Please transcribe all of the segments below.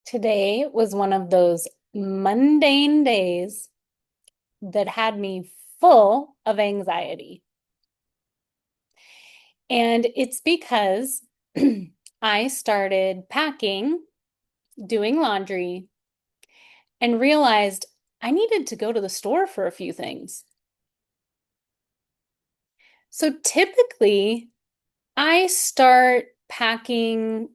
Today was one of those mundane days that had me full of anxiety. And it's because I started packing, doing laundry, and realized I needed to go to the store for a few things. So typically, I start packing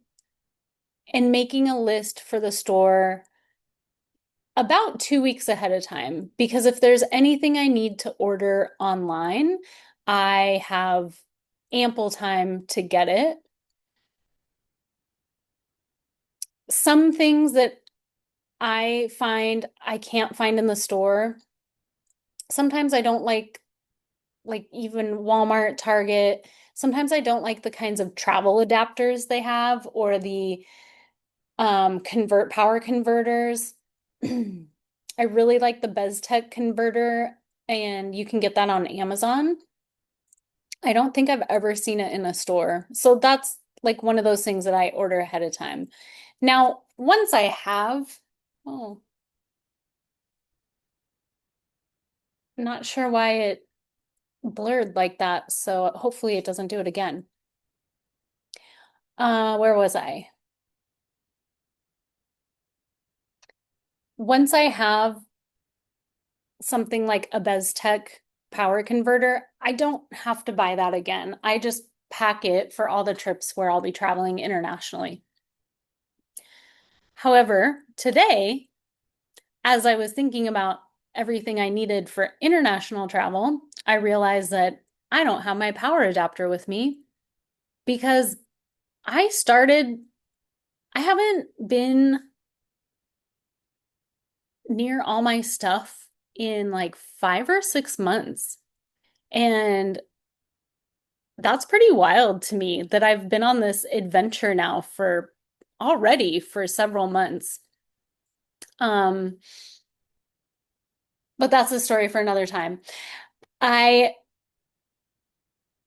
and making a list for the store about 2 weeks ahead of time because if there's anything I need to order online, I have ample time to get it. Some things that I find I can't find in the store. Sometimes I don't like even Walmart, Target. Sometimes I don't like the kinds of travel adapters they have or the convert power converters. I really like the BezTech converter, and you can get that on Amazon. I don't think I've ever seen it in a store. So that's like one of those things that I order ahead of time. Now, once I have, oh, not sure why it blurred like that. So hopefully it doesn't do it again. Where was I? Once I have something like a BezTech power converter, I don't have to buy that again. I just pack it for all the trips where I'll be traveling internationally. However, today, as I was thinking about everything I needed for international travel, I realized that I don't have my power adapter with me because I started, I haven't been near all my stuff in like 5 or 6 months. And that's pretty wild to me that I've been on this adventure now for already for several months. Um, but that's a story for another time. I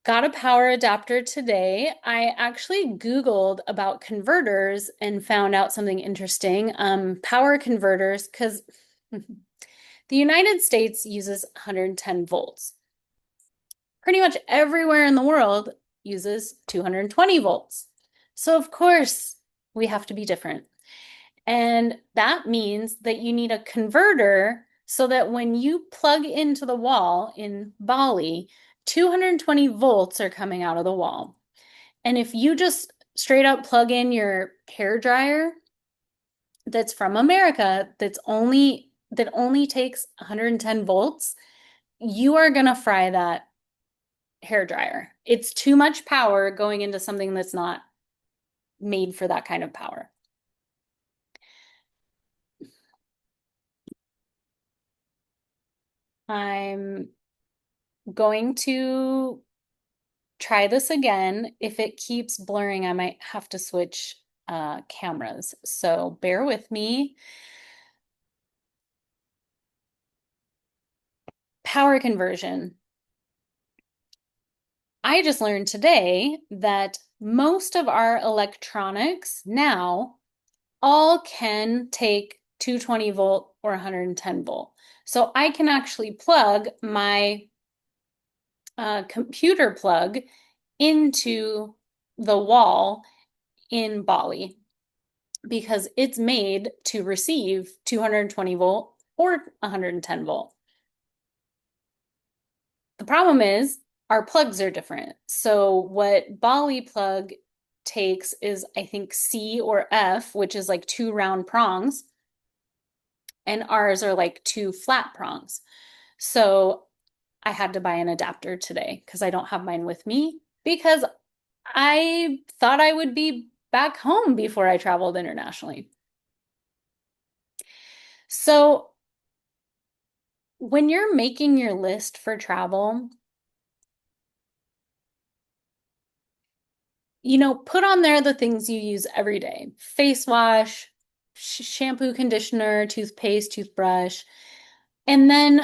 got a power adapter today. I actually Googled about converters and found out something interesting. Power converters, because the United States uses 110 volts. Pretty much everywhere in the world uses 220 volts. So, of course, we have to be different. And that means that you need a converter so that when you plug into the wall in Bali, 220 volts are coming out of the wall. And if you just straight up plug in your hair dryer that's from America that only takes 110 volts, you are going to fry that hair dryer. It's too much power going into something that's not made for that kind of power. I'm going to try this again. If it keeps blurring, I might have to switch cameras. So bear with me. Power conversion. I just learned today that most of our electronics now all can take 220 volt or 110 volt. So I can actually plug my computer plug into the wall in Bali because it's made to receive 220 volt or 110 volt. The problem is our plugs are different. So what Bali plug takes is I think C or F, which is like two round prongs, and ours are like two flat prongs. So I had to buy an adapter today because I don't have mine with me because I thought I would be back home before I traveled internationally. So when you're making your list for travel, put on there the things you use every day. Face wash, shampoo, conditioner, toothpaste, toothbrush, and then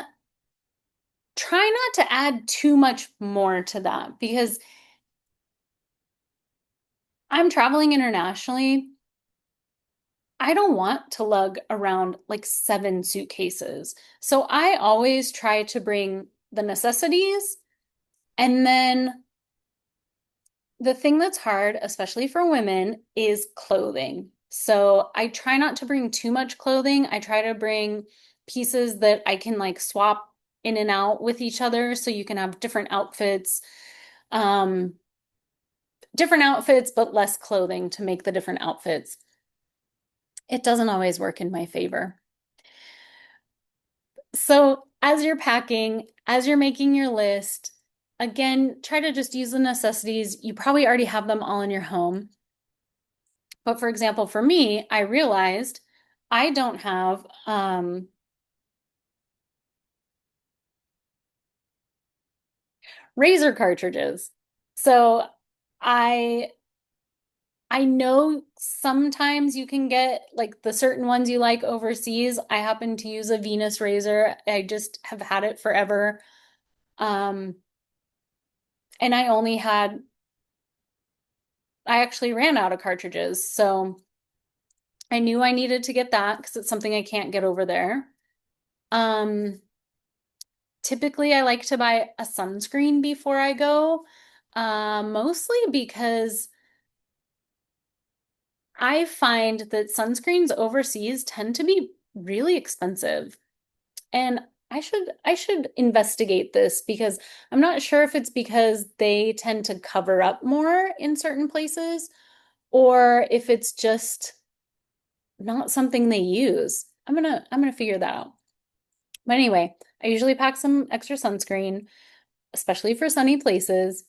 try not to add too much more to that because I'm traveling internationally. I don't want to lug around like 7 suitcases. So I always try to bring the necessities. And then the thing that's hard, especially for women, is clothing. So I try not to bring too much clothing. I try to bring pieces that I can like swap in and out with each other so you can have um, different outfits, but less clothing to make the different outfits. It doesn't always work in my favor. So as you're packing, as you're making your list, again, try to just use the necessities. You probably already have them all in your home. But for example, for me, I realized I don't have razor cartridges. So I I know sometimes you can get like the certain ones you like overseas. I happen to use a Venus razor. I just have had it forever. Um, and I actually ran out of cartridges. So I knew I needed to get that because it's something I can't get over there. Um, Typically, I like to buy a sunscreen before I go, mostly because I find that sunscreens overseas tend to be really expensive. And I should investigate this because I'm not sure if it's because they tend to cover up more in certain places or if it's just not something they use. I'm gonna figure that out. But anyway, I usually pack some extra sunscreen, especially for sunny places.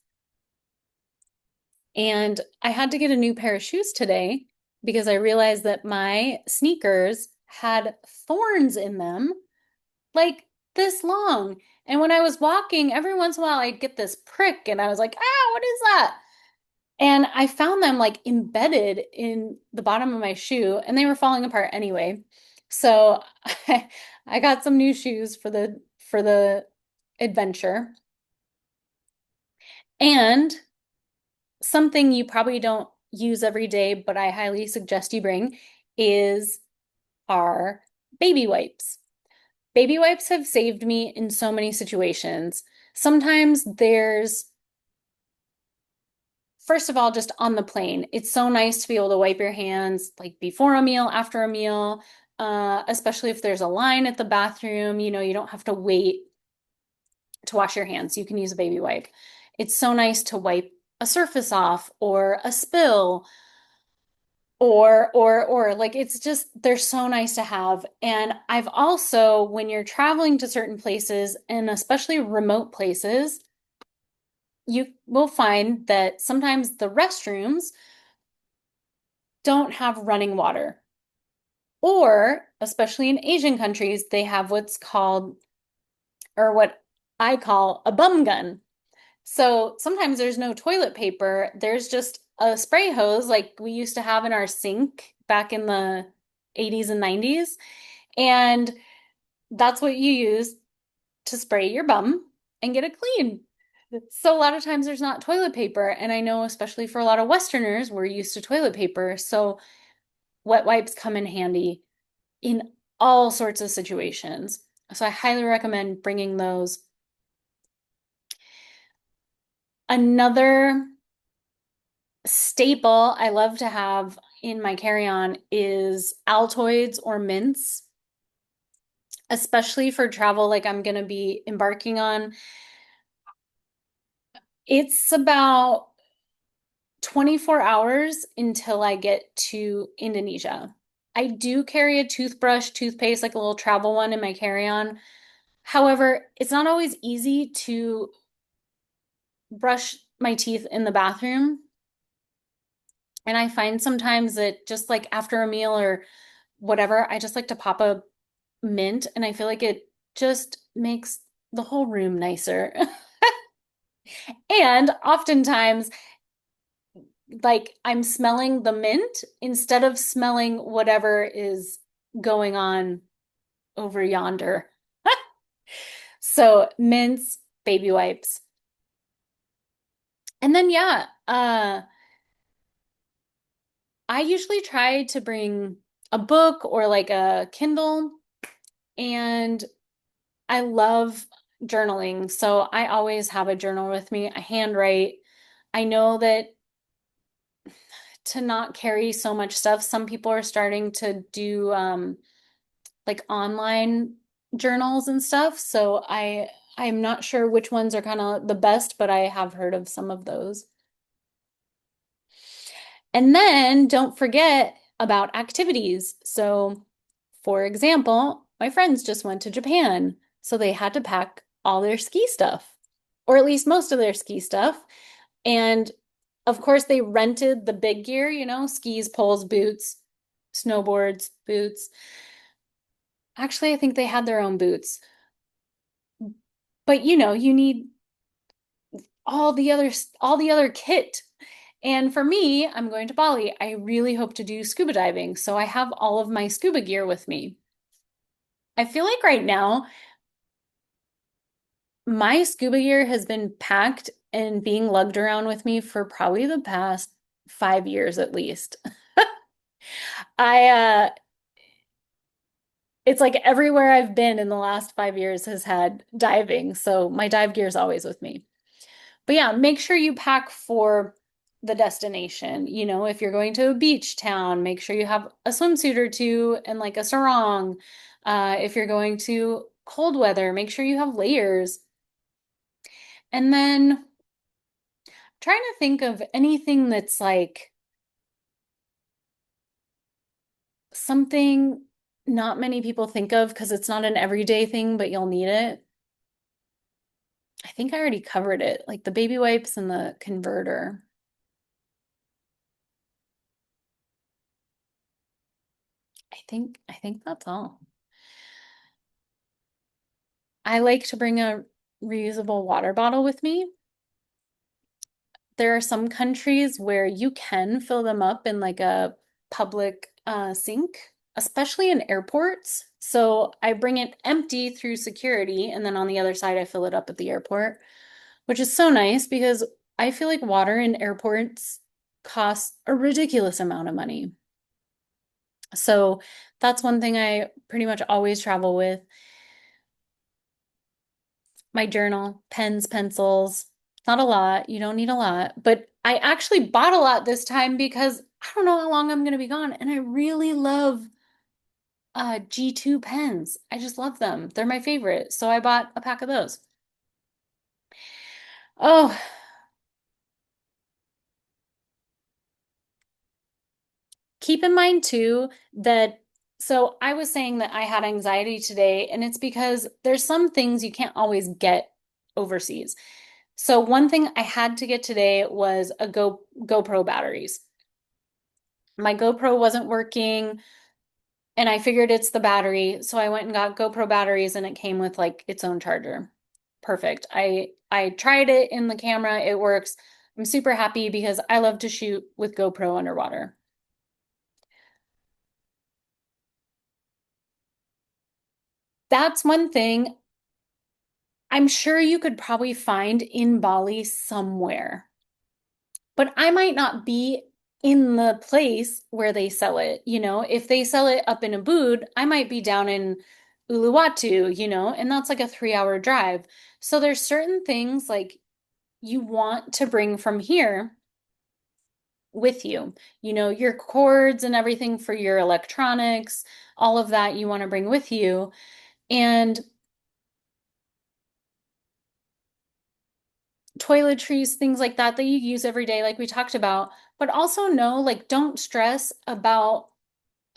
And I had to get a new pair of shoes today because I realized that my sneakers had thorns in them, like this long. And when I was walking, every once in a while I'd get this prick and I was like, ah, what is that? And I found them like embedded in the bottom of my shoe and they were falling apart anyway. So I got some new shoes for the adventure. And something you probably don't use every day, but I highly suggest you bring is our baby wipes. Baby wipes have saved me in so many situations. Sometimes first of all, just on the plane, it's so nice to be able to wipe your hands like before a meal, after a meal, especially if there's a line at the bathroom, you don't have to wait to wash your hands. You can use a baby wipe. It's so nice to wipe a surface off or a spill or like it's just they're so nice to have. And I've also, when you're traveling to certain places and especially remote places, you will find that sometimes the restrooms don't have running water. Or, especially in Asian countries, they have what's called, or what I call a bum gun. So sometimes there's no toilet paper, there's just a spray hose like we used to have in our sink back in the 80s and 90s. And that's what you use to spray your bum and get it clean. So a lot of times there's not toilet paper. And I know, especially for a lot of Westerners, we're used to toilet paper. So wet wipes come in handy in all sorts of situations. So I highly recommend bringing those. Another staple I love to have in my carry-on is Altoids or mints, especially for travel like I'm going to be embarking on. It's about 24 hours until I get to Indonesia. I do carry a toothbrush, toothpaste, like a little travel one in my carry-on. However, it's not always easy to brush my teeth in the bathroom. And I find sometimes that just like after a meal or whatever, I just like to pop a mint and I feel like it just makes the whole room nicer. And oftentimes, like I'm smelling the mint instead of smelling whatever is going on over yonder. So mints, baby wipes. And then yeah, I usually try to bring a book or like a Kindle, and I love journaling. So I always have a journal with me. I handwrite. I know that to not carry so much stuff, some people are starting to do like online journals and stuff. So I'm not sure which ones are kind of the best, but I have heard of some of those. And then don't forget about activities. So, for example, my friends just went to Japan, so they had to pack all their ski stuff, or at least most of their ski stuff. And of course, they rented the big gear, skis, poles, boots, snowboards, boots. Actually, I think they had their own boots. But you need all the other kit. And for me, I'm going to Bali. I really hope to do scuba diving, so I have all of my scuba gear with me. I feel like right now, my scuba gear has been packed and being lugged around with me for probably the past 5 years at least. I it's like everywhere I've been in the last 5 years has had diving, so my dive gear is always with me. But yeah, make sure you pack for the destination. If you're going to a beach town, make sure you have a swimsuit or two and like a sarong. If you're going to cold weather, make sure you have layers. And then trying to think of anything that's like something not many people think of because it's not an everyday thing, but you'll need it. I think I already covered it, like the baby wipes and the converter. I think that's all. I like to bring a reusable water bottle with me. There are some countries where you can fill them up in like a public sink, especially in airports. So I bring it empty through security, and then on the other side, I fill it up at the airport, which is so nice because I feel like water in airports costs a ridiculous amount of money. So that's one thing I pretty much always travel with. My journal, pens, pencils. Not a lot. You don't need a lot. But I actually bought a lot this time because I don't know how long I'm going to be gone. And I really love G2 pens. I just love them. They're my favorite. So I bought a pack of those. Oh, keep in mind too that so I was saying that I had anxiety today, and it's because there's some things you can't always get overseas. So one thing I had to get today was a GoPro batteries. My GoPro wasn't working, and I figured it's the battery, so I went and got GoPro batteries, and it came with like its own charger. Perfect. I tried it in the camera, it works. I'm super happy because I love to shoot with GoPro underwater. That's one thing I'm sure you could probably find in Bali somewhere, but I might not be in the place where they sell it. If they sell it up in Ubud, I might be down in Uluwatu, and that's like a 3 hour drive. So there's certain things like you want to bring from here with you. Your cords and everything for your electronics, all of that you want to bring with you. And toiletries, things like that you use every day, like we talked about. But also know, like, don't stress about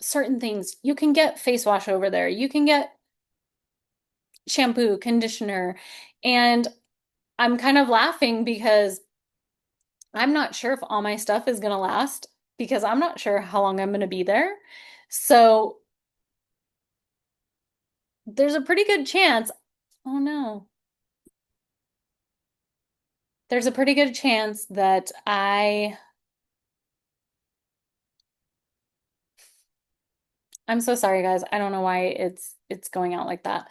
certain things. You can get face wash over there. You can get shampoo, conditioner. And I'm kind of laughing because I'm not sure if all my stuff is going to last because I'm not sure how long I'm going to be there. So there's a pretty good chance. Oh no. There's a pretty good chance that I'm so sorry guys. I don't know why it's going out like that.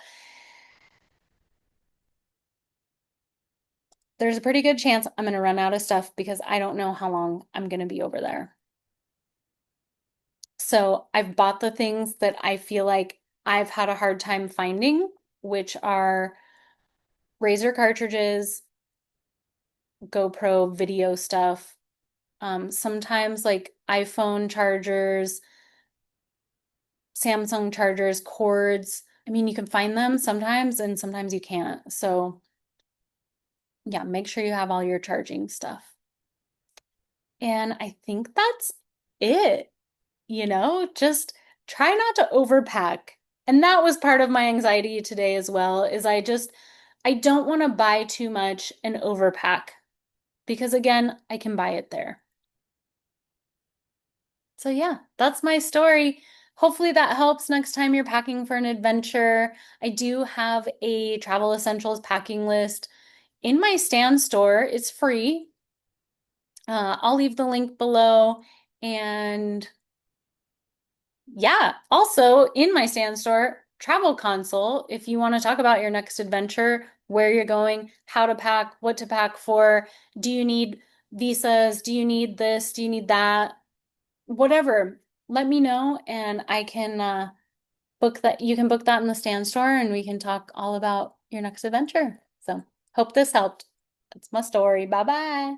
There's a pretty good chance I'm going to run out of stuff because I don't know how long I'm going to be over there. So I've bought the things that I feel like I've had a hard time finding, which are razor cartridges, GoPro video stuff, sometimes like iPhone chargers, Samsung chargers, cords. I mean, you can find them sometimes and sometimes you can't. So, yeah, make sure you have all your charging stuff. And I think that's it. Just try not to overpack. And that was part of my anxiety today as well, is I don't want to buy too much and overpack because again, I can buy it there. So yeah, that's my story. Hopefully that helps next time you're packing for an adventure. I do have a travel essentials packing list in my Stan store. It's free. I'll leave the link below. And yeah, also in my Stan store, travel console, if you want to talk about your next adventure, where you're going, how to pack, what to pack for, do you need visas? Do you need this? Do you need that? Whatever, let me know and I can book that. You can book that in the Stan store and we can talk all about your next adventure. So, hope this helped. That's my story. Bye bye.